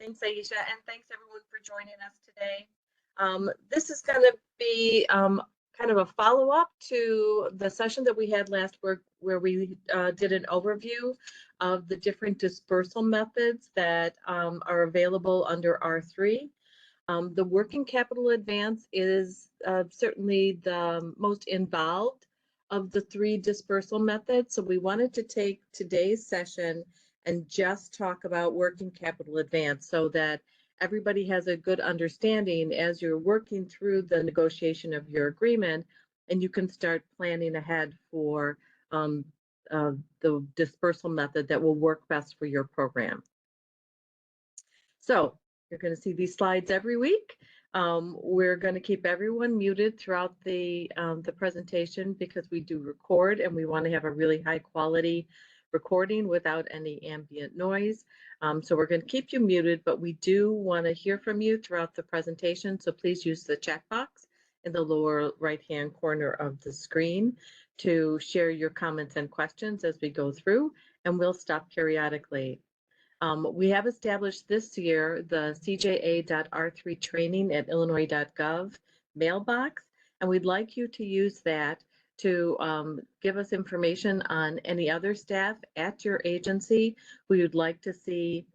Thanks, Aisha, and thanks everyone for joining us today. This is going to be kind of a follow-up to the session that we had last week where we did an overview of the different dispersal methods that are available under R3. The working capital advance is certainly the most involved of the three dispersal methods. So we wanted to take today's session and just talk about working capital advance so that everybody has a good understanding as you're working through the negotiation of your agreement, and you can start planning ahead for the dispersal method that will work best for your program. So you're going to see these slides every week. We're going to keep everyone muted throughout the presentation because we do record and we want to have a really high quality recording without any ambient noise. So we're going to keep you muted, but we do want to hear from you throughout the presentation. So please use the chat box in the lower right-hand corner of the screen to share your comments and questions as we go through, and we'll stop periodically. We have established this year the CJA.R3 training at illinois.gov mailbox, and we'd like you to use that to give us information on any other staff at your agency who you'd like to see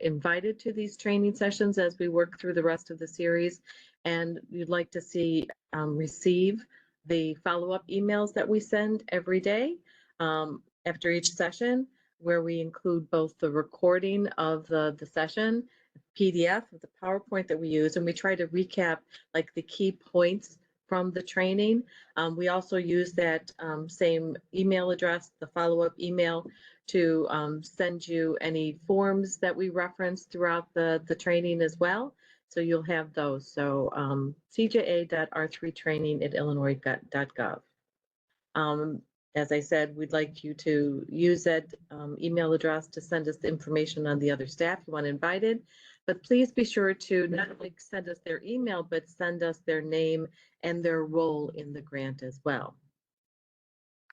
invited to these training sessions as we work through the rest of the series, and you'd like to see receive the follow-up emails that we send every day after each session, where we include both the recording of the session, PDF of the PowerPoint that we use, and we try to recap like the key points from the training. We also use that same email address, the follow-up email, to send you any forms that we reference throughout the training as well. So you'll have those. So CJA.R3training@illinois.gov. As I said, we'd like you to use that email address to send us the information on the other staff you want invited, but please be sure to not only send us their email, but send us their name and their role in the grant as well.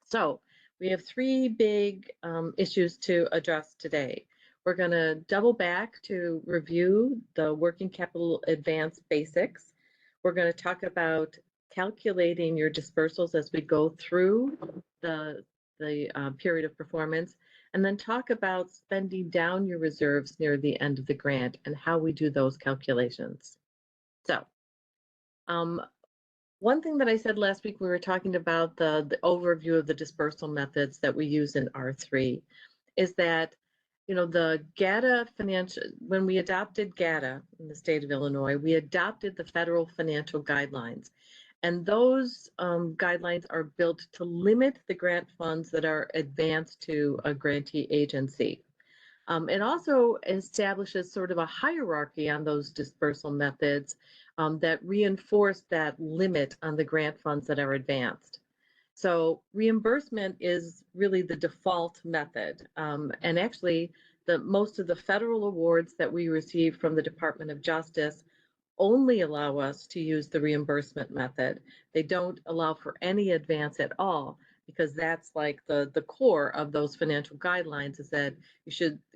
So we have three big issues to address today. We're going to double back to review the working capital advance basics. We're going to talk about calculating your dispersals as we go through the period of performance, and then talk about spending down your reserves near the end of the grant and how we do those calculations. So one thing that I said last week, we were talking about the overview of the dispersal methods that we use in R3, is that, you know, the GATA financial, when we adopted GATA in the state of Illinois, we adopted the federal financial guidelines. And those guidelines are built to limit the grant funds that are advanced to a grantee agency. It also establishes sort of a hierarchy on those dispersal methods that reinforce that limit on the grant funds that are advanced. So reimbursement is really the default method. And actually, most of the federal awards that we receive from the Department of Justice only allow us to use the reimbursement method. They don't allow for any advance at all, because that's like the core of those financial guidelines, is that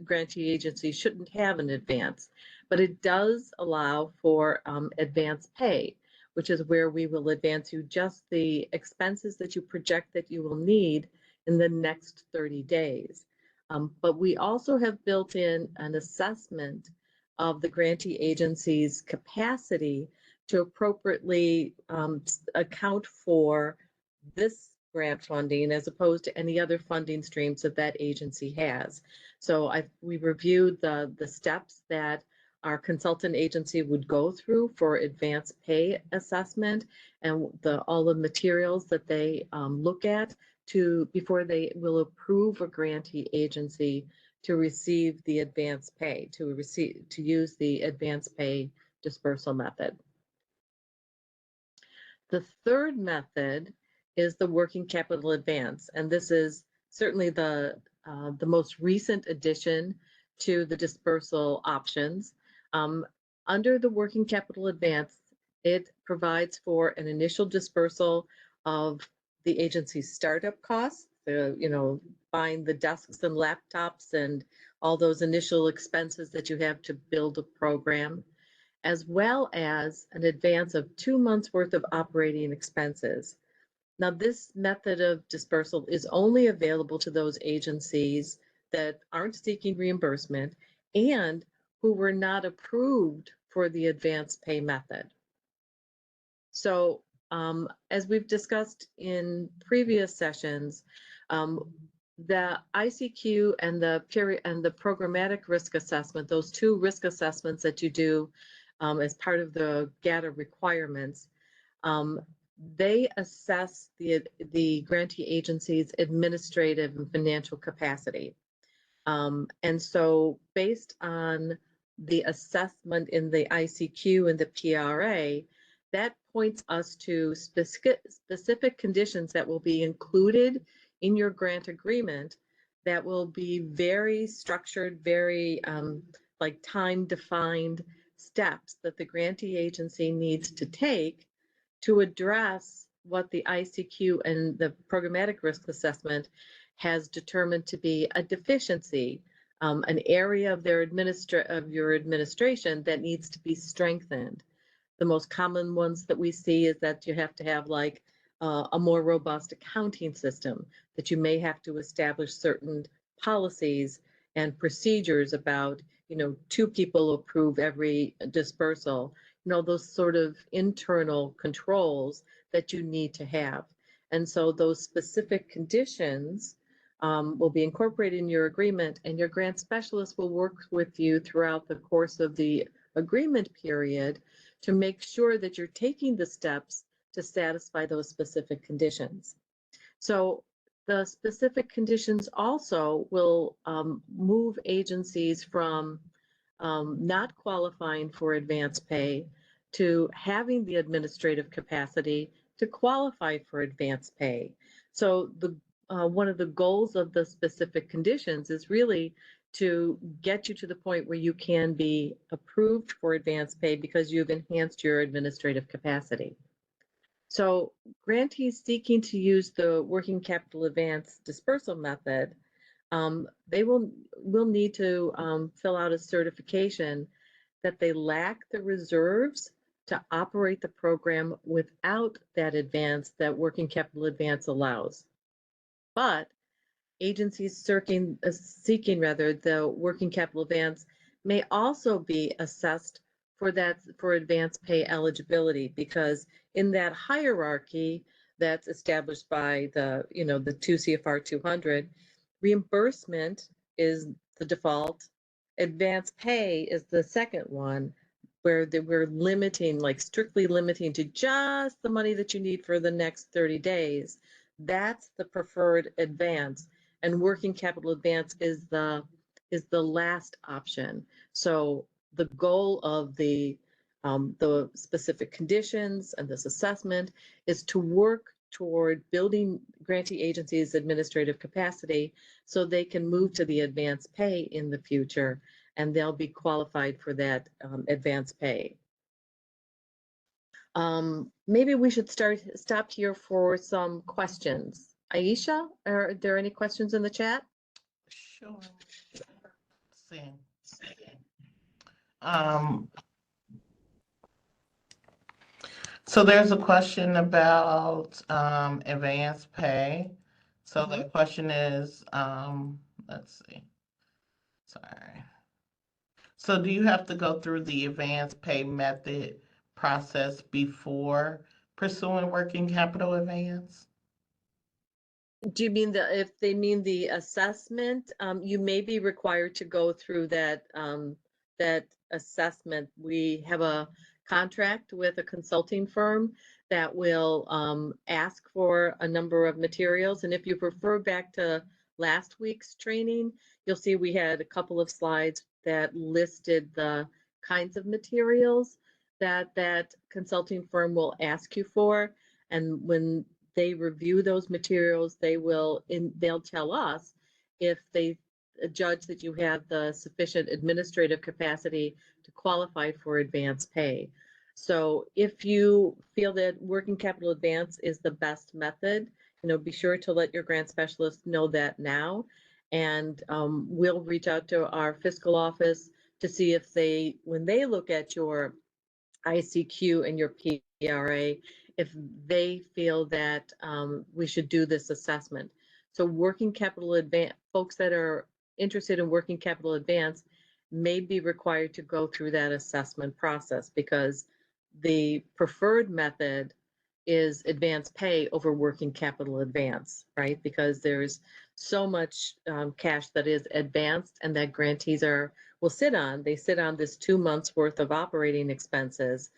grantee agencies shouldn't have an advance. But it does allow for advance pay, which is where we will advance you just the expenses that you project that you will need in the next 30 days. But we also have built in an assessment of the grantee agency's capacity to appropriately account for this grant funding as opposed to any other funding streams that agency has. So we reviewed the steps that our consultant agency would go through for advance pay assessment, and all the materials that they look at before they will approve a grantee agency to receive the advance pay, to use the advance pay dispersal method. The third method is the working capital advance, and this is certainly the most recent addition to the dispersal options. Under the working capital advance, it provides for an initial dispersal of the agency's startup costs, the, buying the desks and laptops and all those initial expenses that you have to build a program, as well as an advance of 2 months worth of operating expenses. Now, this method of dispersal is only available to those agencies that aren't seeking reimbursement and who were not approved for the advance pay method. So, as we've discussed in previous sessions, the ICQ and the programmatic risk assessment, those two risk assessments that you do as part of the GATA requirements, they assess the grantee agency's administrative and financial capacity. And so based on the assessment in the ICQ and the PRA, that points us to specific conditions that will be included in your grant agreement that will be very structured, very like time-defined steps that the grantee agency needs to take to address what the ICQ and the programmatic risk assessment has determined to be a deficiency, an area of your administration that needs to be strengthened. The most common ones that we see is that you have to have like a more robust accounting system, that you may have to establish certain policies and procedures about, 2 people approve every dispersal, those sort of internal controls that you need to have. And so those specific conditions will be incorporated in your agreement, and your grant specialist will work with you throughout the course of the agreement period to make sure that you're taking the steps to satisfy those specific conditions. So the specific conditions also will move agencies from not qualifying for advance pay to having the administrative capacity to qualify for advance pay. So the one of the goals of the specific conditions is really to get you to the point where you can be approved for advance pay because you've enhanced your administrative capacity. So grantees seeking to use the working capital advance dispersal method, they will need to fill out a certification that they lack the reserves to operate the program without that advance that working capital advance allows. But agencies seeking the working capital advance may also be assessed for advance pay eligibility, because in that hierarchy that's established by the 2 CFR 200, reimbursement is the default, advance pay is the second one, where we're limiting, like strictly limiting to just the money that you need for the next 30 days. That's the preferred advance, and working capital advance is the last option. So the goal of the specific conditions and this assessment is to work toward building grantee agencies' administrative capacity so they can move to the advance pay in the future, and they'll be qualified for that advance pay. Maybe we should stop here for some questions. Aisha, are there any questions in the chat? Sure. Let's see. So there's a question about advance pay. So the question is, let's see. Sorry. So do you have to go through the advance pay method process before pursuing working capital advance? Do you mean if they mean the assessment, you may be required to go through that assessment. We have a contract with a consulting firm that will ask for a number of materials. And if you refer back to last week's training, you'll see we had a couple of slides that listed the kinds of materials that consulting firm will ask you for. And when they review those materials, they'll tell us if they judge that you have the sufficient administrative capacity to qualify for advance pay. So if you feel that working capital advance is the best method, be sure to let your grant specialist know that now. And we'll reach out to our fiscal office to see if when they look at your ICQ and your PRA, if they feel that we should do this assessment. So working capital advance, folks that are interested in working capital advance may be required to go through that assessment process, because the preferred method is advance pay over working capital advance, right? Because there's so much cash that is advanced and that grantees will sit on. They sit on this 2 months worth of operating expenses.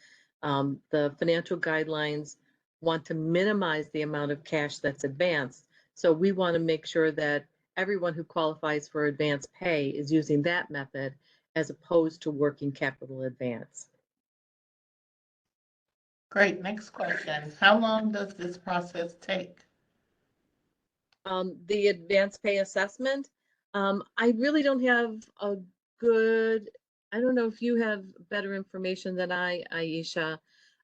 The financial guidelines want to minimize the amount of cash that's advanced. So we want to make sure that everyone who qualifies for advance pay is using that method as opposed to working capital advance. Great. Next question. How long does this process take? The advance pay assessment, I really don't have a good, I don't know if you have better information than Aisha.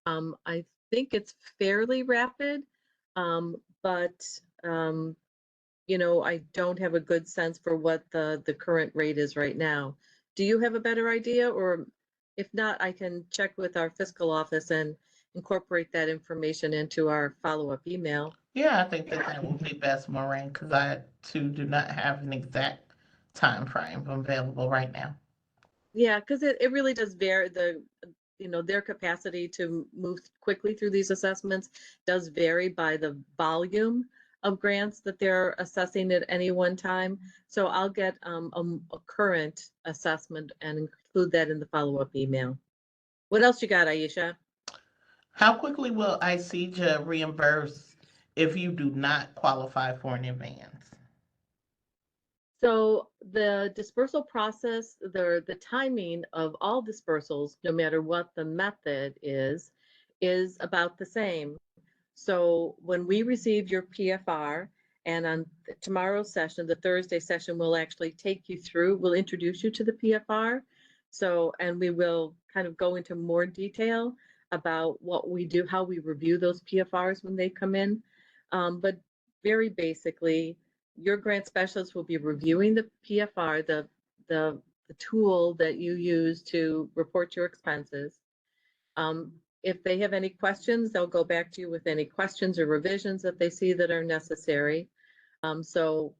I think it's fairly rapid, but I don't have a good sense for what the current rate is right now. Do you have a better idea? Or if not, I can check with our fiscal office and incorporate that information into our follow-up email. Yeah, I think that would be best, Maureen, because I too do not have an exact time frame available right now. Yeah, because it really does vary. Their capacity to move quickly through these assessments does vary by the volume of grants that they're assessing at any one time. So I'll get a current assessment and include that in the follow-up email. What else you got, Aisha? How quickly will ICEJA reimburse if you do not qualify for an advance? So the dispersal process, the timing of all dispersals, no matter what the method is about the same. So when we receive your PFR, and on tomorrow's session, the Thursday session, we'll actually take you through, we'll introduce you to the PFR. So, and we will kind of go into more detail about what we do, how we review those PFRs when they come in. But very basically, your grant specialist will be reviewing the PFR, the tool that you use to report your expenses. If they have any questions, they'll go back to you with any questions or revisions that they see that are necessary. So,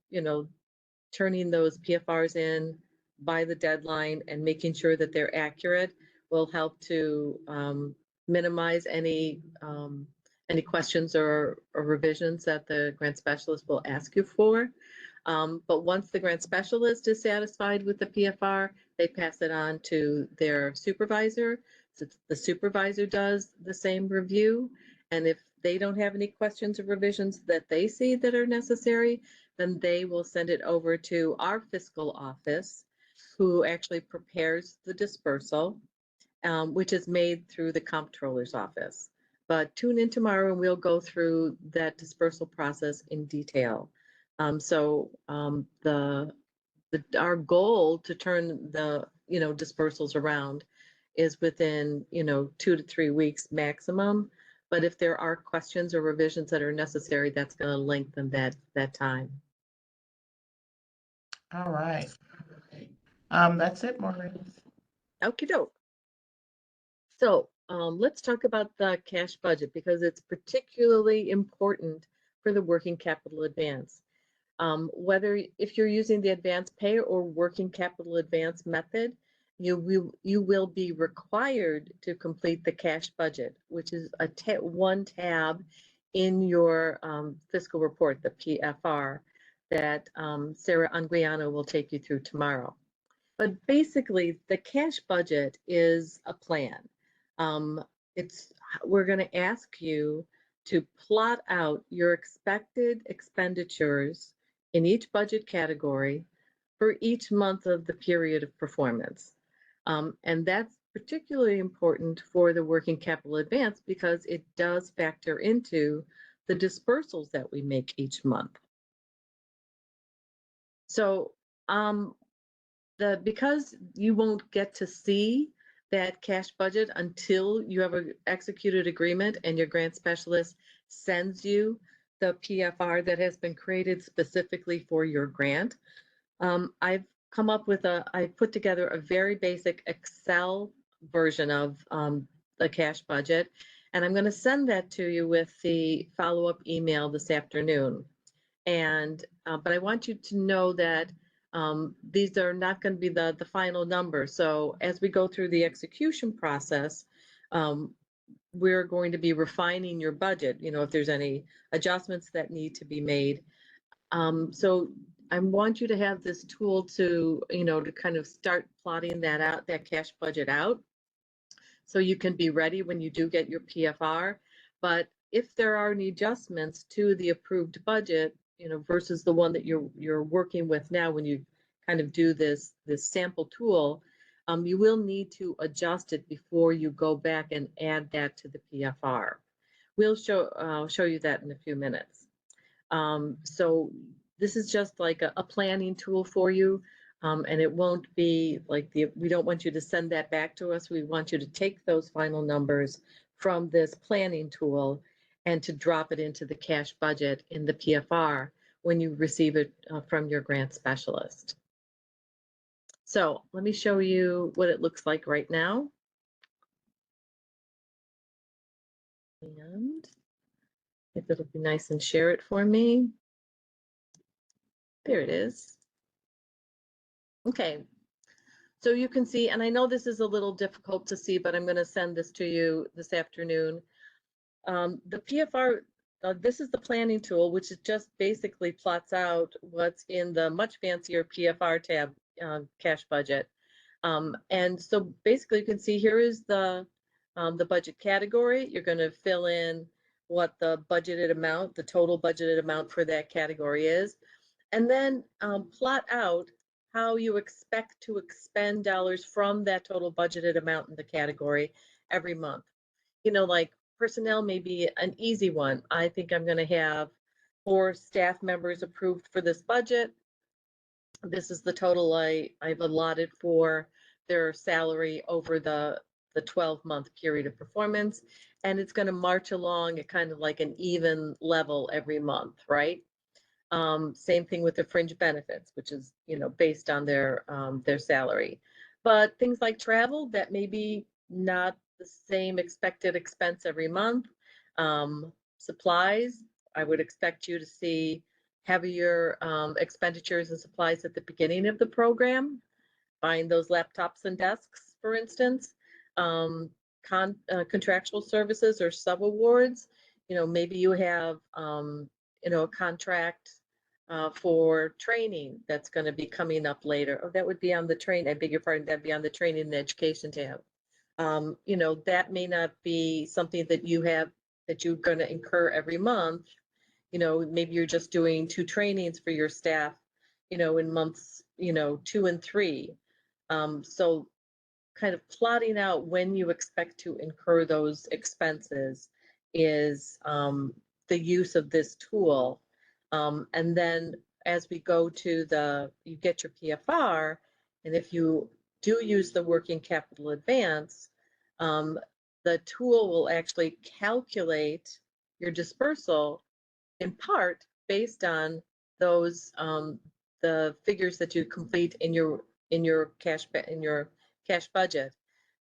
turning those PFRs in by the deadline and making sure that they're accurate will help to minimize any questions or revisions that the grant specialist will ask you for. But once the grant specialist is satisfied with the PFR, they pass it on to their supervisor. So the supervisor does the same review. And if they don't have any questions or revisions that they see that are necessary, then they will send it over to our fiscal office, who actually prepares the dispersal, which is made through the comptroller's office. But tune in tomorrow and we'll go through that dispersal process in detail. Our goal to turn the dispersals around is within 2 to 3 weeks maximum. But if there are questions or revisions that are necessary, that's going to lengthen that time. All right. That's it, Maureen. Okie doke. So let's talk about the cash budget, because it's particularly important for the working capital advance. Whether if you're using the advance pay or working capital advance method, you will be required to complete the cash budget, which is one tab in your fiscal report, the PFR, that Sarah Anguiano will take you through tomorrow. But basically, the cash budget is a plan. We're going to ask you to plot out your expected expenditures in each budget category for each month of the period of performance. And that's particularly important for the working capital advance because it does factor into the dispersals that we make each month. So because you won't get to see that cash budget until you have an executed agreement and your grant specialist sends you the PFR that has been created specifically for your grant. I've come up with I put together a very basic Excel version of the cash budget, and I'm going to send that to you with the follow-up email this afternoon. And but I want you to know that these are not going to be the final number. So as we go through the execution process, we're going to be refining your budget. You know, if there's any adjustments that need to be made. So I want you to have this tool to, you know, to kind of start plotting that out, that cash budget out, so you can be ready when you do get your PFR. But if there are any adjustments to the approved budget, you know, versus the one that you're working with now, when you kind of do this sample tool, you will need to adjust it before you go back and add that to the PFR. We'll show you that in a few minutes. So this is just like a planning tool for you. And it won't be like we don't want you to send that back to us. We want you to take those final numbers from this planning tool and to drop it into the cash budget in the PFR when you receive it from your grant specialist. So let me show you what it looks like right now. And if it'll be nice and share it for me. There it is. Okay, so you can see, and I know this is a little difficult to see, but I'm going to send this to you this afternoon. The PFR, this is the planning tool, which is just basically plots out what's in the much fancier PFR tab cash budget. And so basically you can see here is the budget category. You're going to fill in what the budgeted amount, the total budgeted amount for that category is, and then plot out how you expect to expend dollars from that total budgeted amount in the category every month. You know, like personnel may be an easy one. I think I'm going to have 4 staff members approved for this budget. This is the total I've allotted for their salary over the 12-month period of performance. And it's going to march along at kind of like an even level every month, right? Same thing with the fringe benefits, which is, you know, based on their salary. But things like travel, that may be not the same expected expense every month. Supplies, I would expect you to see heavier expenditures and supplies at the beginning of the program, buying those laptops and desks, for instance. Contractual services or subawards, you know, maybe you have you know, a contract for training that's going to be coming up later. Oh, that would be on the train. I beg your pardon. That'd be on the training and education tab. You know, that may not be something that you have that you're going to incur every month. You know, maybe you're just doing 2 trainings for your staff, you know, in months, you know, 2 and 3. So kind of plotting out when you expect to incur those expenses is the use of this tool. And then as we go to you get your PFR, and if you do use the working capital advance, the tool will actually calculate your dispersal in part based on those the figures that you complete in your cash budget,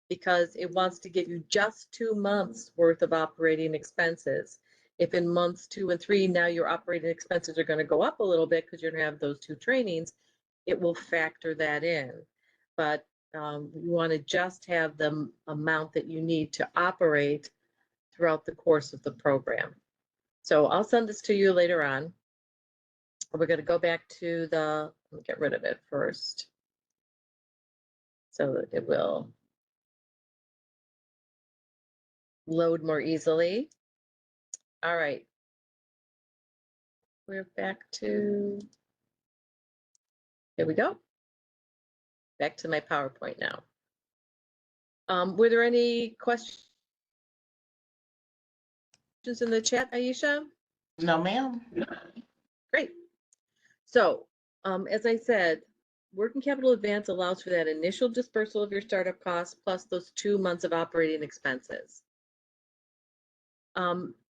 because it wants to give you just 2 months worth of operating expenses. If in months 2 and 3 now your operating expenses are going to go up a little bit because you're going to have those 2 trainings, it will factor that in. But you want to just have the amount that you need to operate throughout the course of the program. So I'll send this to you later on. We're going to go back to let me get rid of it first so that it will load more easily. All right. We're back to, here we go. Back to my PowerPoint now. Were there any questions in the chat, Aisha? No, ma'am. Great. So, as I said, working capital advance allows for that initial dispersal of your startup costs plus those 2 months of operating expenses.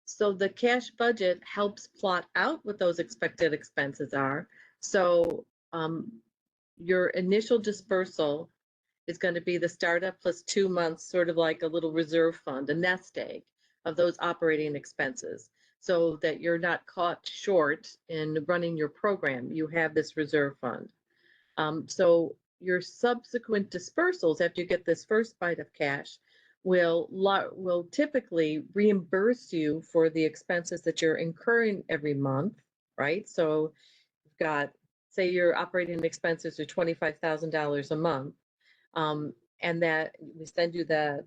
So the cash budget helps plot out what those expected expenses are. So your initial dispersal is going to be the startup plus 2 months, sort of like a little reserve fund, a nest egg of those operating expenses, so that you're not caught short in running your program. You have this reserve fund. So your subsequent dispersals, after you get this first bite of cash, will typically reimburse you for the expenses that you're incurring every month, right? So you've got, say your operating expenses are $25,000 a month, and that we send you the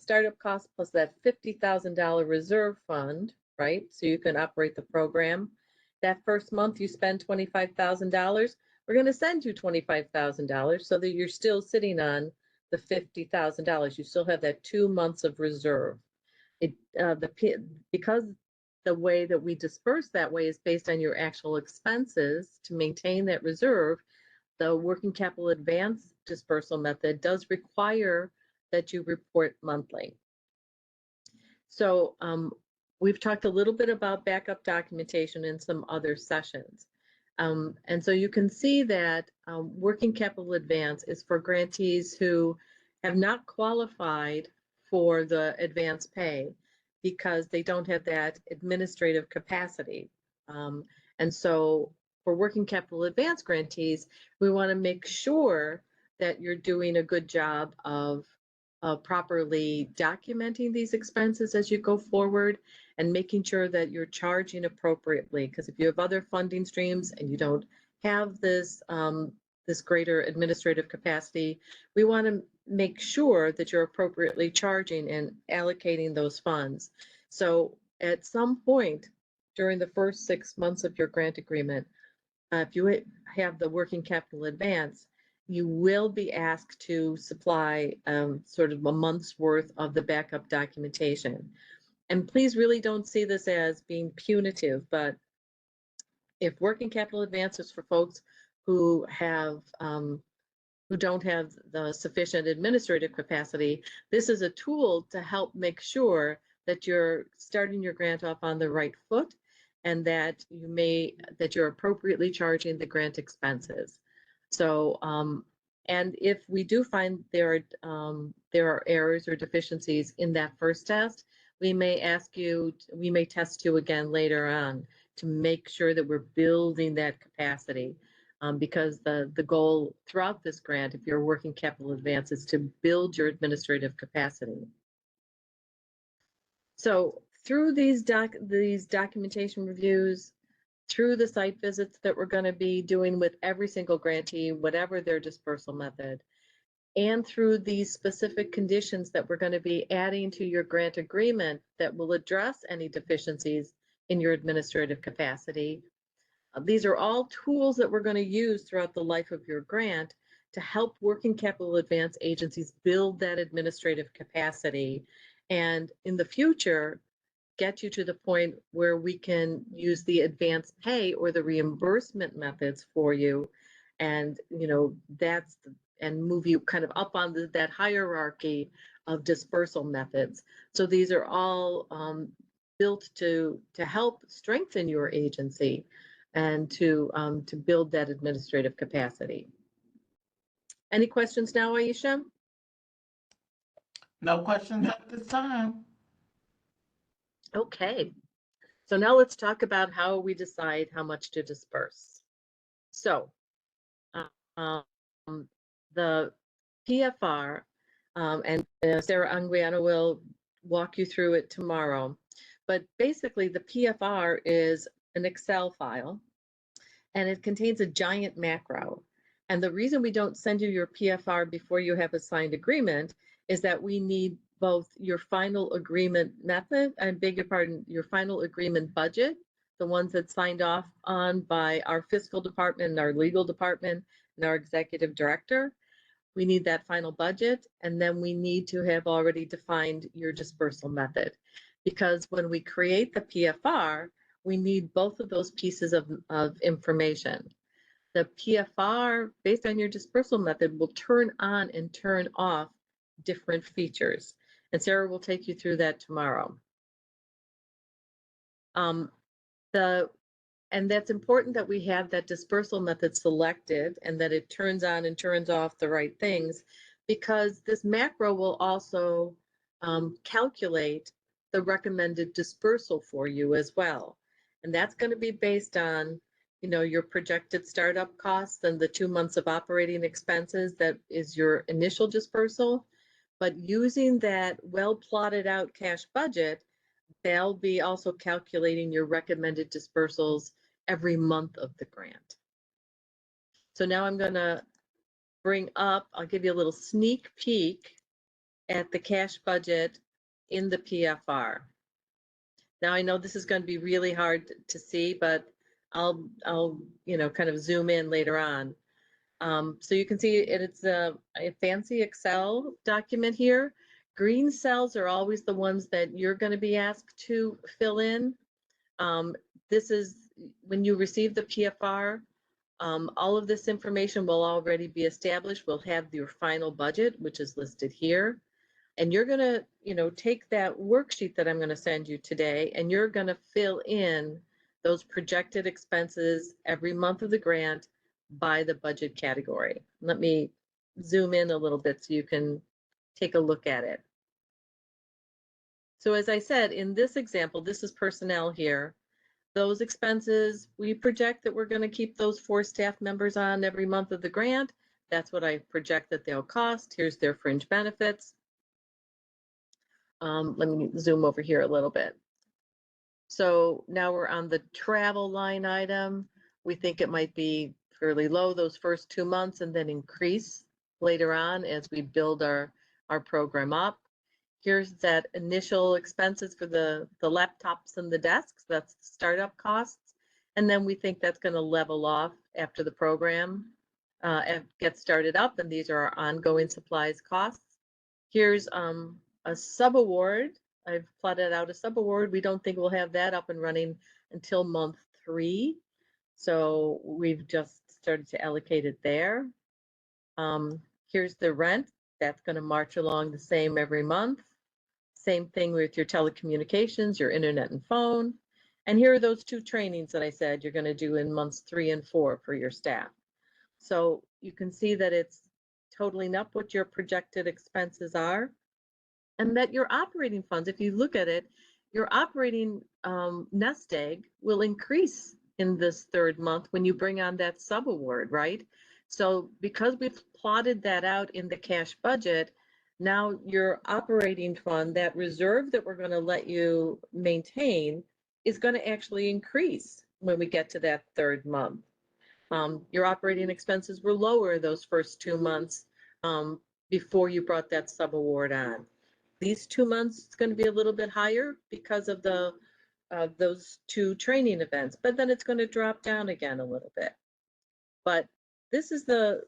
startup cost plus that $50,000 reserve fund, right? So you can operate the program. That first month you spend $25,000, we're going to send you $25,000 so that you're still sitting on the $50,000. You still have that 2 months of reserve. Because the way that we disperse that way is based on your actual expenses to maintain that reserve, the working capital advance dispersal method does require that you report monthly. So we've talked a little bit about backup documentation in some other sessions. And so you can see that working capital advance is for grantees who have not qualified for the advance pay because they don't have that administrative capacity. And so for working capital advance grantees, we want to make sure that you're doing a good job of properly documenting these expenses as you go forward and making sure that you're charging appropriately. Because if you have other funding streams and you don't have this this greater administrative capacity, we want to make sure that you're appropriately charging and allocating those funds. So at some point during the first 6 months of your grant agreement, if you have the working capital advance, you will be asked to supply sort of a month's worth of the backup documentation. And please really don't see this as being punitive, but if working capital advances for folks who have who don't have the sufficient administrative capacity, this is a tool to help make sure that you're starting your grant off on the right foot and that you're appropriately charging the grant expenses. So, and if we do find there are errors or deficiencies in that first test, we may test you again later on to make sure that we're building that capacity. Because the goal throughout this grant, if you're working capital advance, is to build your administrative capacity. So through these documentation reviews, through the site visits that we're going to be doing with every single grantee, whatever their dispersal method, and through these specific conditions that we're going to be adding to your grant agreement that will address any deficiencies in your administrative capacity. These are all tools that we're going to use throughout the life of your grant to help working capital advance agencies build that administrative capacity and in the future get you to the point where we can use the advance pay or the reimbursement methods for you, and and move you kind of up on that hierarchy of dispersal methods. So these are all built to help strengthen your agency and to build that administrative capacity. Any questions now, Aisha? No questions at this time. Okay, so now let's talk about how we decide how much to disperse. So the PFR, and Sarah Anguiano will walk you through it tomorrow, but basically the PFR is an Excel file and it contains a giant macro. And the reason we don't send you your PFR before you have a signed agreement is that we need both your final agreement method, I beg your pardon, your final agreement budget, the ones that signed off on by our fiscal department and our legal department and our executive director. We need that final budget, and then we need to have already defined your dispersal method. Because when we create the PFR, we need both of those pieces of information. The PFR, based on your dispersal method, will turn on and turn off different features. And Sarah will take you through that tomorrow. Um, and that's important that we have that dispersal method selected and that it turns on and turns off the right things, because this macro will also calculate the recommended dispersal for you as well. And that's going to be based on, your projected startup costs and the 2 months of operating expenses. That is your initial dispersal. But using that well plotted out cash budget, they'll be also calculating your recommended dispersals every month of the grant. So now I'm going to I'll give you a little sneak peek at the cash budget in the PFR. Now I know this is going to be really hard to see, but I'll kind of zoom in later on. So you can see it's a fancy Excel document here. Green cells are always the ones that you're going to be asked to fill in. This is when you receive the PFR, all of this information will already be established. We'll have your final budget, which is listed here. And you're going to, take that worksheet that I'm going to send you today, and you're going to fill in those projected expenses every month of the grant by the budget category. Let me zoom in a little bit so you can take a look at it. So as I said, in this example, this is personnel here. Those expenses, we project that we're going to keep those 4 staff members on every month of the grant. That's what I project that they'll cost. Here's their fringe benefits. Let me zoom over here a little bit. So now we're on the travel line item. We think it might be fairly low those first 2 months and then increase later on as we build our program up. Here's that initial expenses for the laptops and the desks. That's the startup costs. And then we think that's going to level off after the program gets started up. And these are our ongoing supplies costs. Here's a subaward. I've plotted out a subaward. We don't think we'll have that up and running until month 3. So we've just started to allocate it there. Here's the rent. That's going to march along the same every month. Same thing with your telecommunications, your internet and phone. And here are those 2 trainings that I said you're going to do in months 3 and 4 for your staff. So you can see that it's totaling up what your projected expenses are, and that your operating funds, if you look at it, your operating nest egg will increase in this 3rd month when you bring on that subaward, right? So because we've plotted that out in the cash budget, now your operating fund, that reserve that we're going to let you maintain, is going to actually increase when we get to that 3rd month. Your operating expenses were lower those first 2 months before you brought that subaward on. These 2 months, it's going to be a little bit higher because of those 2 training events, but then it's going to drop down again a little bit. But this is the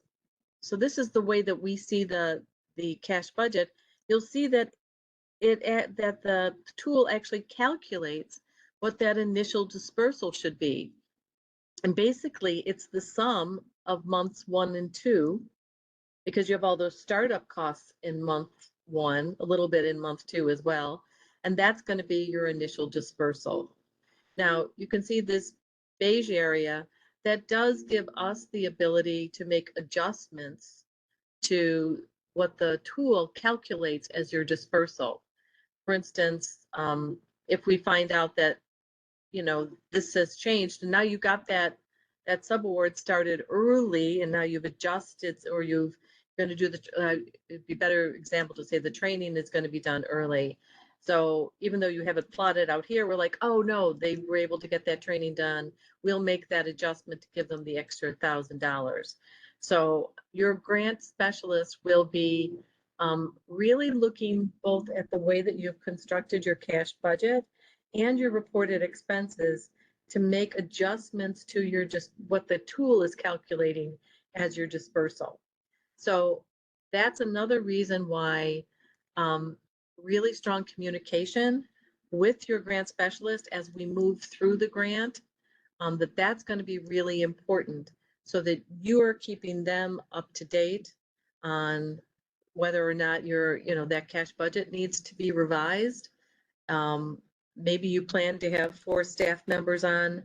way that we see the cash budget. You'll see that that the tool actually calculates what that initial dispersal should be. And basically it's the sum of months 1 and 2, because you have all those startup costs in month 1, a little bit in month 2 as well. And that's going to be your initial dispersal. Now you can see this beige area that does give us the ability to make adjustments to what the tool calculates as your dispersal. For instance, if we find out that, this has changed and now you got that subaward started early and now you've adjusted, or you've going to do it'd be a better example to say the training is going to be done early. So even though you have it plotted out here, we're like, oh no, they were able to get that training done. We'll make that adjustment to give them the extra $1,000. So your grant specialist will be really looking both at the way that you've constructed your cash budget and your reported expenses to make adjustments to your what the tool is calculating as your dispersal. So that's another reason why really strong communication with your grant specialist as we move through the grant, that's going to be really important, so that you are keeping them up to date on whether or not that cash budget needs to be revised. maybe you plan to have 4 staff members on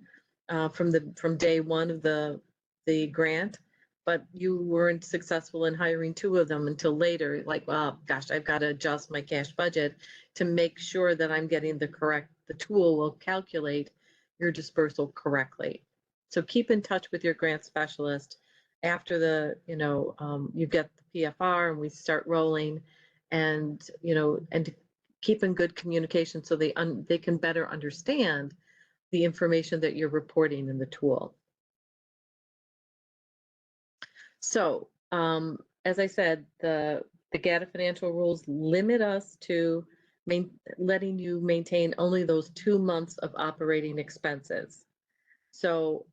from day one of the grant, but you weren't successful in hiring 2 of them until later. Like, well, gosh, I've got to adjust my cash budget to make sure that I'm getting the tool will calculate your dispersal correctly. So keep in touch with your grant specialist after you get the PFR and we start rolling, and and keep in good communication so they can better understand the information that you're reporting in the tool. So, as I said, the GATA financial rules limit us to letting you maintain only those 2 months of operating expenses. So,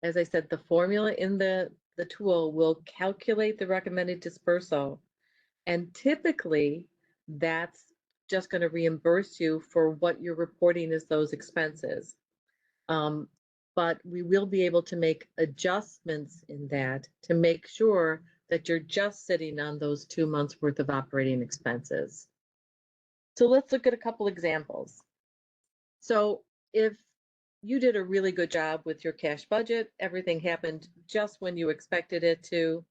as I said, the formula in the tool will calculate the recommended dispersal, and typically that's just going to reimburse you for what you're reporting as those expenses. But we will be able to make adjustments in that to make sure that you're just sitting on those 2 months worth of operating expenses. So let's look at a couple examples. So if you did a really good job with your cash budget, everything happened just when you expected it to,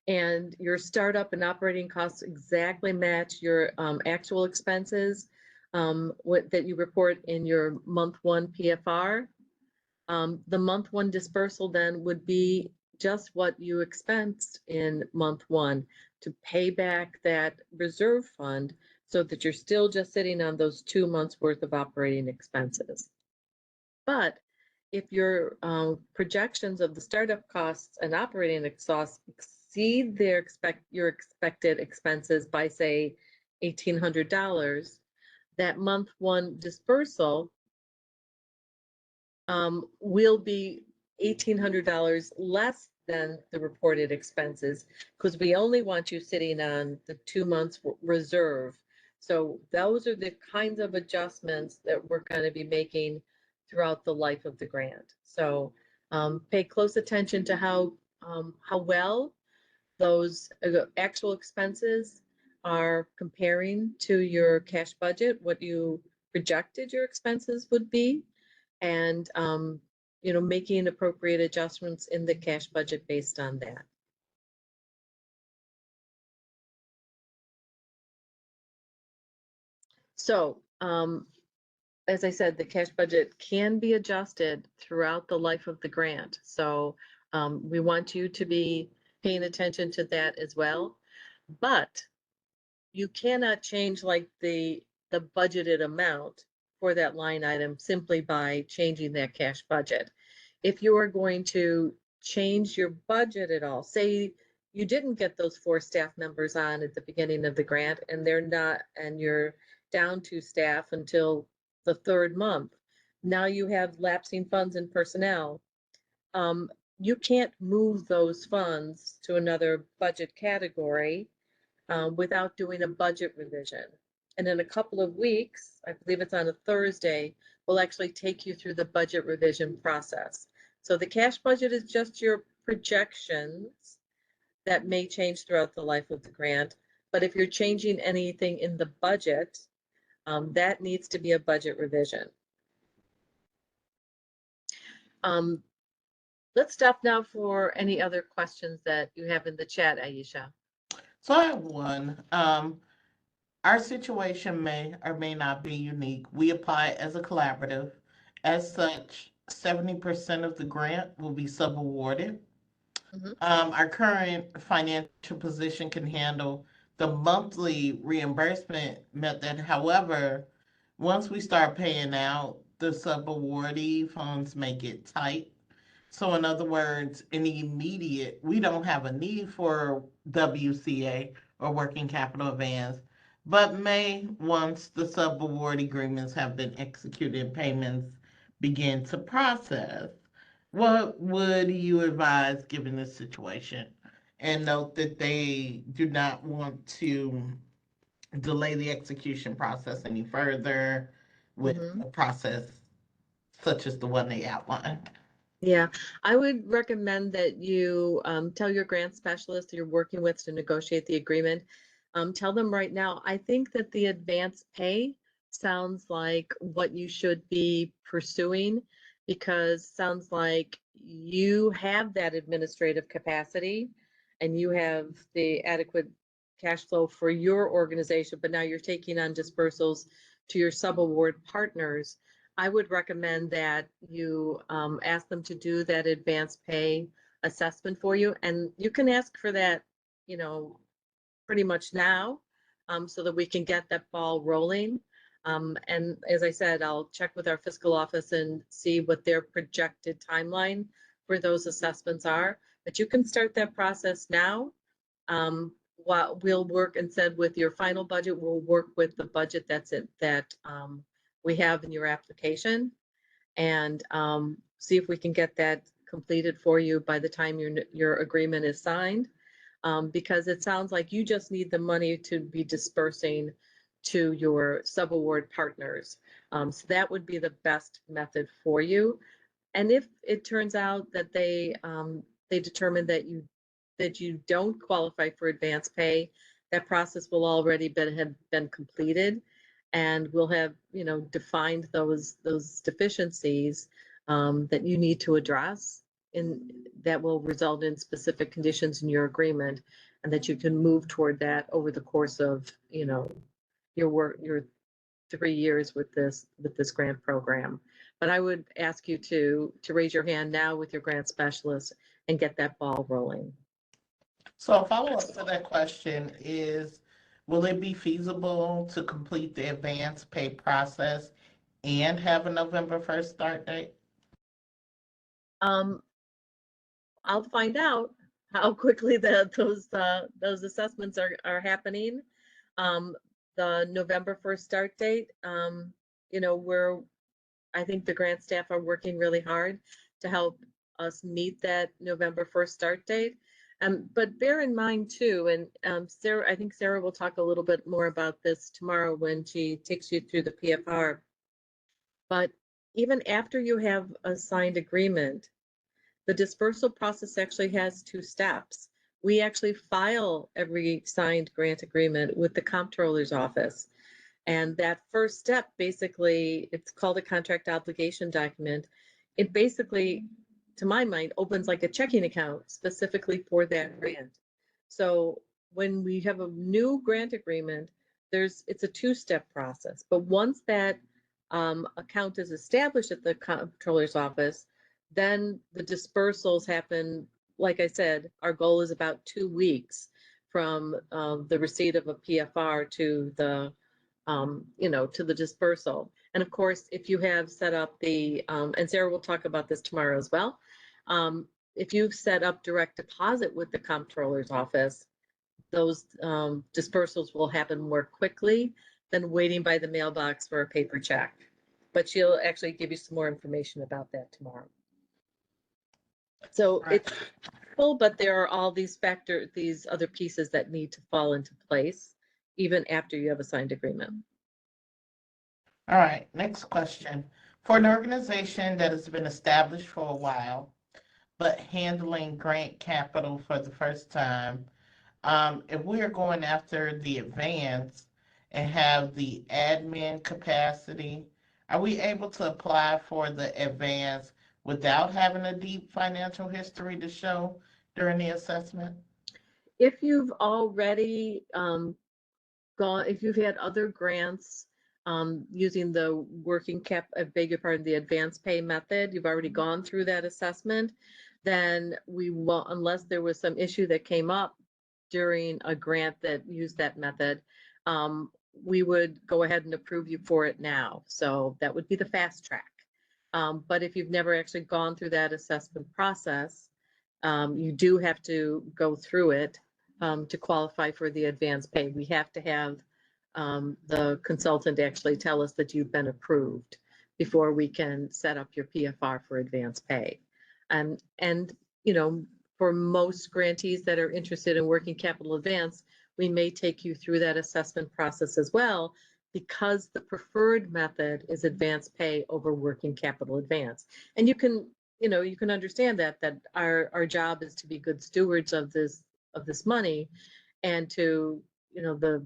and your startup and operating costs exactly match your actual expenses that you report in your month 1 PFR, the month 1 dispersal then would be just what you expensed in month 1 to pay back that reserve fund, so that you're still just sitting on those 2 months worth of operating expenses. But if your projections of the startup costs and operating costs exceed your expected expenses by, say, $1,800, that month 1 dispersal will be $1,800 less than the reported expenses, because we only want you sitting on the 2 months reserve. So those are the kinds of adjustments that we're going to be making throughout the life of the grant. So pay close attention to how well those actual expenses are comparing to your cash budget, what you projected your expenses would be, and making appropriate adjustments in the cash budget based on that. So as I said, the cash budget can be adjusted throughout the life of the grant. So we want you to be paying attention to that as well. But you cannot change like the budgeted amount for that line item simply by changing that cash budget. If you are going to change your budget at all, say you didn't get those 4 staff members on at the beginning of the grant, and you're down 2 staff until the 3rd month. Now you have lapsing funds and personnel. You can't move those funds to another budget category without doing a budget revision. And in a couple of weeks, I believe it's on a Thursday, we'll actually take you through the budget revision process. So the cash budget is just your projections that may change throughout the life of the grant. But if you're changing anything in the budget, that needs to be a budget revision. Let's stop now for any other questions that you have in the chat, Aisha. So I have one. Our situation may or may not be unique. We apply as a collaborative. As such, 70% of the grant will be subawarded. Our current financial position can handle the monthly reimbursement method. However, once we start paying out, the subawardee funds make it tight. So in other words, we don't have a need for WCA or working capital advance, but may, once the subaward agreements have been executed and payments begin to process. What would you advise given this situation? And note that they do not want to delay the execution process any further with a process such as the one they outlined. Yeah, I would recommend that you tell your grant specialist that you're working with to negotiate the agreement. Tell them right now, I think that the advance pay sounds like what you should be pursuing, because sounds like you have that administrative capacity and you have the adequate cash flow for your organization, but now you're taking on dispersals to your subaward partners. I would recommend that you ask them to do that advance pay assessment for you, and you can ask for that, you know, pretty much now, so that we can get that ball rolling. And as I said, I'll check with our fiscal office and see what their projected timeline for those assessments are. But you can start that process now. What we'll work instead with your final budget, we'll work with the budget that we have in your application, and see if we can get that completed for you by the time your agreement is signed. Because it sounds like you just need the money to be dispersing to your subaward partners. So that would be the best method for you. And if it turns out that they determine that you don't qualify for advance pay, that process will already have been completed, and we'll have, you know, defined those deficiencies that you need to address, in that will result in specific conditions in your agreement, and that you can move toward that over the course of, you know, your 3 years with this grant program. But I would ask you to raise your hand now with your grant specialist and get that ball rolling. So a follow-up to that question is, will it be feasible to complete the advance pay process and have a November 1st start date? I'll find out how quickly those assessments are happening. The November 1st start date, you know, I think the grant staff are working really hard to help us meet that November 1st start date. But bear in mind too, and Sarah, I think Sarah will talk a little bit more about this tomorrow when she takes you through the PFR. But even after you have a signed agreement, the dispersal process actually has 2 steps. We actually file every signed grant agreement with the comptroller's office. And that first step, basically, it's called a contract obligation document. It basically, to my mind, opens like a checking account specifically for that grant. So when we have a new grant agreement, it's a 2-step process. But once that account is established at the comptroller's office, then the dispersals happen. Like I said, our goal is about 2 weeks from the receipt of a PFR to the you know, to the dispersal. And of course, if you have set up and Sarah will talk about this tomorrow as well, if you've set up direct deposit with the comptroller's office, those dispersals will happen more quickly than waiting by the mailbox for a paper check. But she'll actually give you some more information about that tomorrow. So Right. it's full, but there are all these other pieces that need to fall into place even after you have a signed agreement. All right, next question. For an organization that has been established for a while, but handling grant capital for the first time, if we are going after the advance and have the admin capacity, are we able to apply for the advance without having a deep financial history to show during the assessment? If you've already if you've had other grants using the the advance pay method, you've already gone through that assessment, then we will, unless there was some issue that came up during a grant that used that method, we would go ahead and approve you for it now. So that would be the fast track. But if you've never actually gone through that assessment process, you do have to go through it to qualify for the advance pay. We have to have the consultant actually tell us that you've been approved before we can set up your PFR for advance pay. And you know, for most grantees that are interested in working capital advance, we may take you through that assessment process as well, because the preferred method is advance pay over working capital advance. And you can, you know, you can understand that our job is to be good stewards of this money, and to, you know, the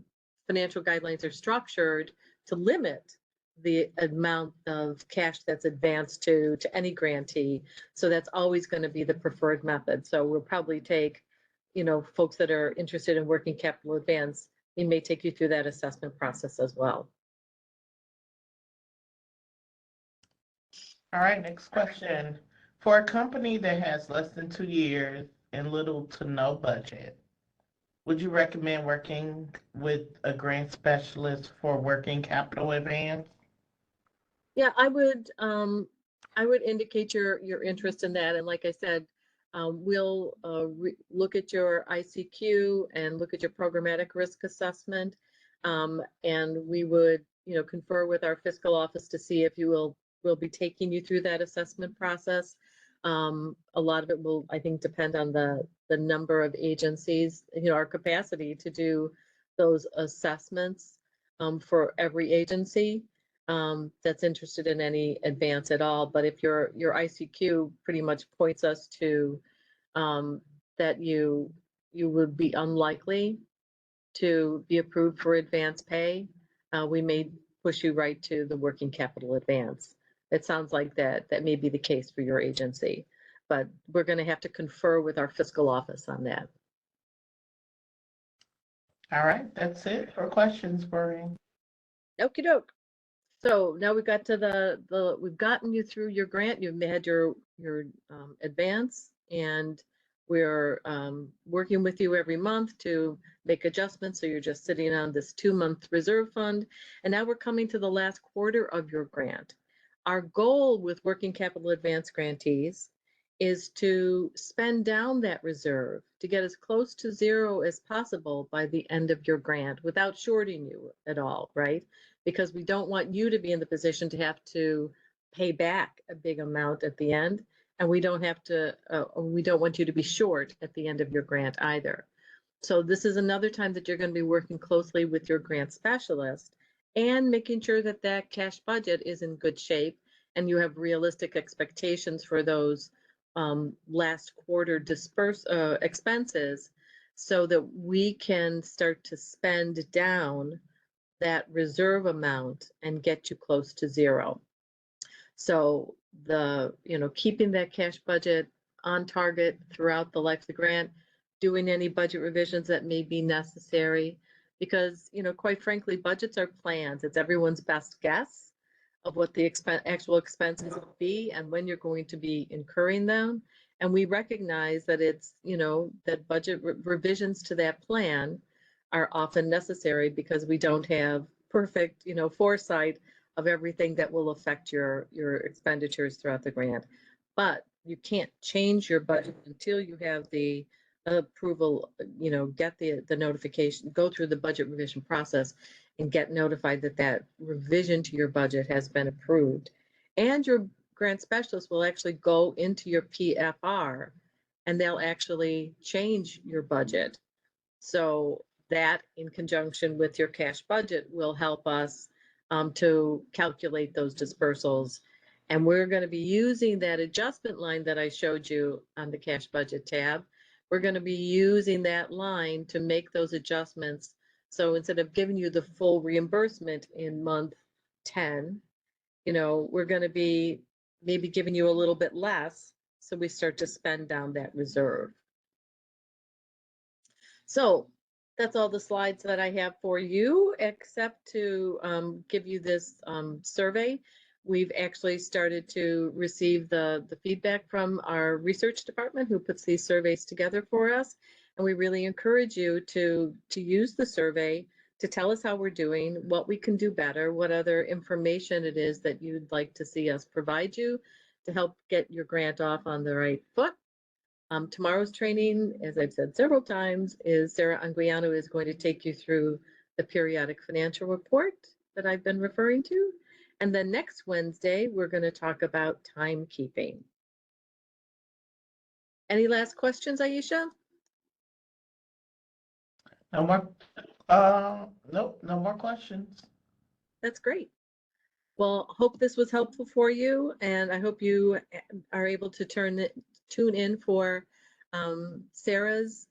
financial guidelines are structured limit the amount of cash that's advanced to any grantee. So that's always going to be the preferred method. So we'll probably take, folks that are interested in working capital advance, we may take you through that assessment process as well. All right, next question. For a company that has less than 2 years and little to no budget, would you recommend working with a grant specialist for working capital advance? Yeah, I would indicate your interest in that. And like I said, we'll look at your ICQ and look at your programmatic risk assessment. And we would, confer with our fiscal office to see if we'll be taking you through that assessment process. A lot of it will, I think, depend on the number of agencies, our capacity to do those assessments for every agency that's interested in any advance at all. But if your ICQ pretty much points us to that you would be unlikely to be approved for advance pay, we may push you right to the working capital advance. It sounds like that may be the case for your agency, but we're going to have to confer with our fiscal office on that. All right, that's it for questions, Maureen. Okie doke. So now we've got to we've gotten you through your grant. You've had your advance, and we're working with you every month to make adjustments. So you're just sitting on this 2-month reserve fund, and now we're coming to the last quarter of your grant. Our goal with working capital advance grantees is to spend down that reserve to get as close to zero as possible by the end of your grant without shorting you at all, right? Because we don't want you to be in the position to have to pay back a big amount at the end, and we don't want you to be short at the end of your grant either. So this is another time that you're going to be working closely with your grant specialist and making sure that that cash budget is in good shape and you have realistic expectations for those last quarter expenses, so that we can start to spend down that reserve amount and get you close to zero. So keeping that cash budget on target throughout the life of the grant, doing any budget revisions that may be necessary, because quite frankly, budgets are plans. It's everyone's best guess of what the actual expenses will be and when you're going to be incurring them. And we recognize that it's, that budget revisions to that plan are often necessary because we don't have perfect, foresight of everything that will affect your expenditures throughout the grant. But you can't change your budget until you have the approval, get the notification, go through the budget revision process and get notified that that revision to your budget has been approved. And your grant specialist will actually go into your PFR and they'll actually change your budget. So that, in conjunction with your cash budget, will help us to calculate those dispersals. And we're going to be using that adjustment line that I showed you on the cash budget tab. We're going to be using that line to make those adjustments. So instead of giving you the full reimbursement in month 10, we're going to be maybe giving you a little bit less, so we start to spend down that reserve. So that's all the slides that I have for you, except to give you this survey. We've actually started to receive the feedback from our research department, who puts these surveys together for us. And we really encourage you to use the survey to tell us how we're doing, what we can do better, what other information it is that you'd like to see us provide you to help get your grant off on the right foot. Tomorrow's training, as I've said several times, is Sarah Anguiano is going to take you through the periodic financial report that I've been referring to. And then next Wednesday, we're going to talk about timekeeping. Any last questions, Aisha? No more. Nope, no more questions. That's great. Well, hope this was helpful for you, and I hope you are able to tune in for Sarah's